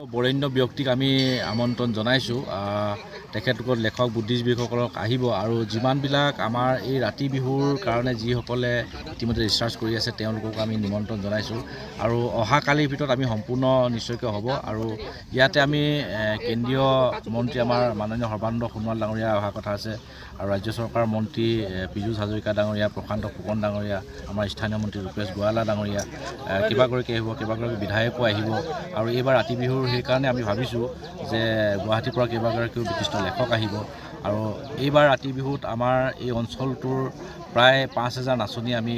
বৰেণ্য ব্যক্তিক আমি আমন্ত্ৰণ জনাইছোঁ। তেখেতলোকৰ লেখক বুদ্ধিজীৱীসকলক আহিব আৰু যিমানবিলাক আমাৰ এই ৰাতি বিহুৰ কাৰণে যিসকলে ইতিমধ্যে ৰিচাৰ্চ কৰি আছে তেওঁলোকক আমি নিমন্ত্ৰণ জনাইছোঁ আৰু অহাকালিৰ ভিতৰত আমি সম্পূৰ্ণ নিশ্চয়কৈ হ'ব। আৰু ইয়াতে আমি কেন্দ্ৰীয় মন্ত্ৰী আমাৰ মাননীয় সৰ্বানন্দ সোণোৱাল ডাঙৰীয়া অহা কথা আছে আৰু ৰাজ্য চৰকাৰৰ মন্ত্ৰী পীযুষ হাজৰিকা ডাঙৰীয়া, প্ৰশান্ত ফুকন ডাঙৰীয়া, আমাৰ স্থানীয় মন্ত্ৰী ৰূপেশ গোৱালা ডাঙৰীয়া কেইবাগৰাকী আহিব, কেইবাগৰাকী বিধায়কো আহিব। আৰু এইবাৰ ৰাতি বিহুৰ সেইকাৰণে আমি ভাবিছোঁ যে গুৱাহাটীৰ পৰা কেইবাগৰাকীও বিশিষ্ট লেখক আহিব আৰু এইবাৰ ৰাতি বিহুত আমাৰ এই অঞ্চলটোৰ প্ৰায় 5,000 নাচনী আমি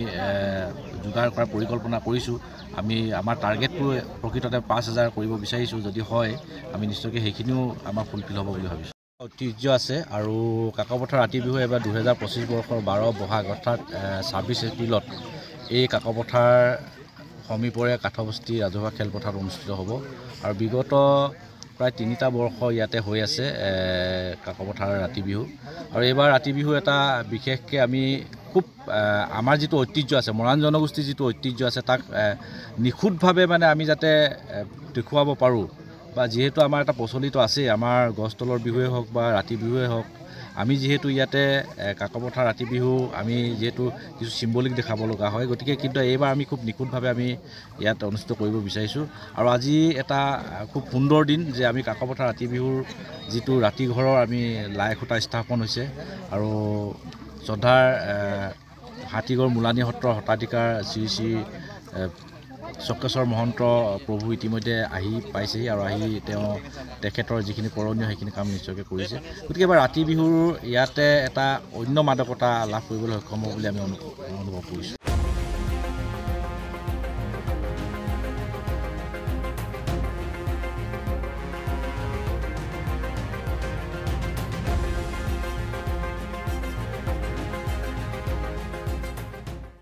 যোগাৰ কৰাৰ পৰিকল্পনা কৰিছোঁ। আমাৰ টাৰ্গেটটো প্ৰকৃততে 5,000 কৰিব বিচাৰিছোঁ। যদি হয় আমি নিশ্চয়কৈ সেইখিনিও আমাৰ ফুলফিল হ'ব বুলি ভাবিছোঁ। ঐতিহ্য আছে আৰু কাকপথাৰ ৰাতি বিহু এবাৰ 2025 বৰ্ষৰ 12 বহাগ অৰ্থাৎ 26 এপ্ৰিলত এই কাকপথাৰ সমীপৰে কাঠবস্তি ৰাজহুৱা খেলপথাৰত অনুষ্ঠিত হ'ব আৰু বিগত প্ৰায় 3টা বৰ্ষ ইয়াতে হৈ আছে কাকপথাৰ ৰাতি বিহু। আৰু এইবাৰ ৰাতি বিহু এটা বিশেষকৈ আমি খুব আমাৰ যিটো ঐতিহ্য আছে, মৰাণ জনগোষ্ঠীৰ যিটো ঐতিহ্য আছে তাক নিখুঁতভাৱে মানে আমি যাতে দেখুৱাব পাৰোঁ বা যিহেতু আমাৰ এটা প্ৰচলিত আছেই, আমাৰ গছ তলৰ বিহুৱে হওক বা ৰাতি বিহুৱে হওক, আমি যিহেতু ইয়াতে কাকপথাৰ ৰাতি বিহু আমি যিহেতু কিছু চিম্বলিক দেখাব লগা হয়, গতিকে কিন্তু এইবাৰ আমি খুব নিখুঁতভাৱে আমি ইয়াত অনুষ্ঠিত কৰিব বিচাৰিছোঁ। আৰু আজি এটা খুব সুন্দৰ দিন যে আমি কাকপথাৰ ৰাতি বিহুৰ যিটো ৰাতিঘৰৰ আমি লাই খুঁটা স্থাপন হৈছে আৰু শ্ৰদ্ধাৰ হাতীগড় মোলানী সত্ৰৰ শতাধিকাৰ শ্ৰী শ্ৰী চক্ৰেশ্বৰ মহন্ত প্ৰভু ইতিমধ্যে আহি পাইছেহি আৰু আহি তেখেতৰ যিখিনি কৰণীয় সেইখিনি কাম নিশ্চয়কৈ কৰিছে। গতিকে এবাৰ ৰাতি বিহুৰ ইয়াতে এটা অন্য মাদকতা লাভ কৰিবলৈ সক্ষম হ'ব বুলি আমি অনুভৱ কৰিছোঁ।